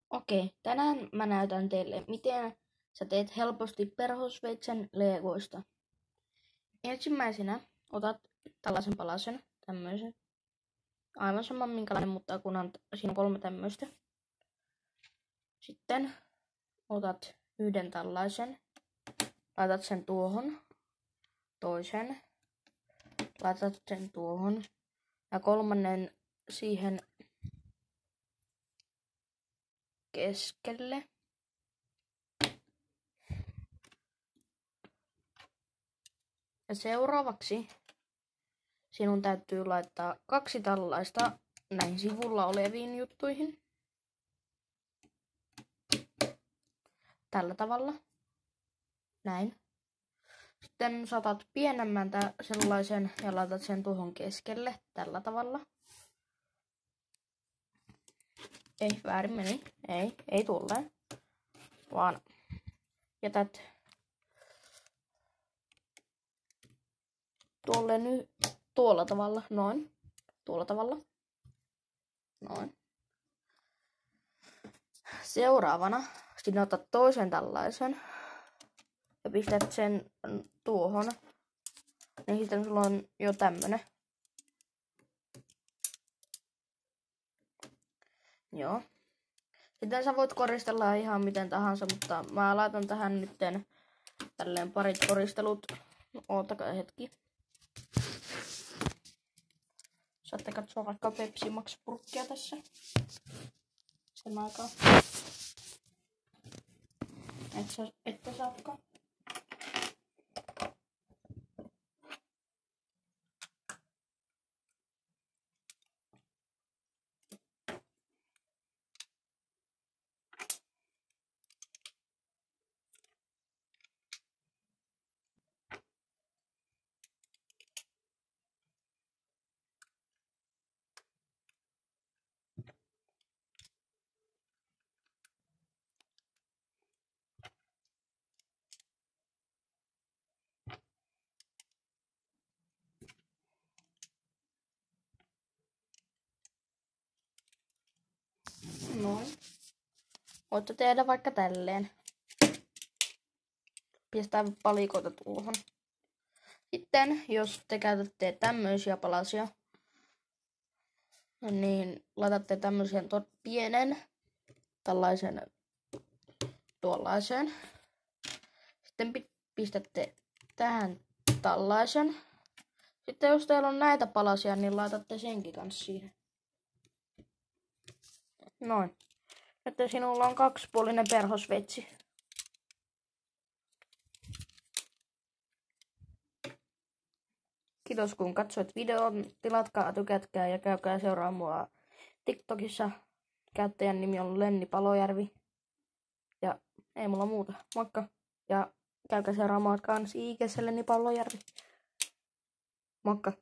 Okei, tänään mä näytän teille, miten sä teet helposti perhosveitsen legoista. Ensimmäisenä otat tällaisen palasen, tämmöisen. Aivan sama minkälainen, mutta siinä on 3 tämmöistä. Sitten otat yhden tällaisen, laitat sen tuohon, toisen, laitat sen tuohon ja 3. siihen keskelle. Ja seuraavaksi sinun täytyy laittaa 2 tällaista näin sivulla oleviin juttuihin. Tällä tavalla. Näin. Sitten saatat pienemmän sellaisen ja laitat sen tuohon keskelle. Tällä tavalla. Ei, väärin meni. Ei tulleen. Vaan jätät tuolla tavalla. Noin. Tuolla tavalla. Noin. Seuraavana sinä otat toisen tällaisen ja pistät sen tuohon. Niin sitten sulla on jo tämmönen. Joo. Sitten sä voit koristella ihan miten tahansa, mutta mä laitan tähän nytten tälleen parit koristelut. Oottakaa hetki. Saatte katsoa vaikka Pepsi Max-purkkia tässä. Sen aikaa. Ette saakaan. Noin. Voitte tehdä vaikka tälleen. Pistää palikoita tuohon. Sitten, jos te käytätte tämmöisiä palasia, niin laitatte tämmöisen pienen, tällaisen, tuollaisen. Sitten pistätte tähän tällaisen. Sitten jos teillä on näitä palasia, niin laitatte senkin kanssa siihen. Noin. Että sinulla on 2-puolinen perhosveitsi. Kiitos kun katsoit videon. Tilatkaa, tykätkää ja käykää seuraamaan mua TikTokissa. Käyttäjän nimi on Lenni Palojärvi. Ja ei mulla muuta. Moikka. Ja käykää seuraamaan kans IG:ssä Lenni Palojärvi. Moikka.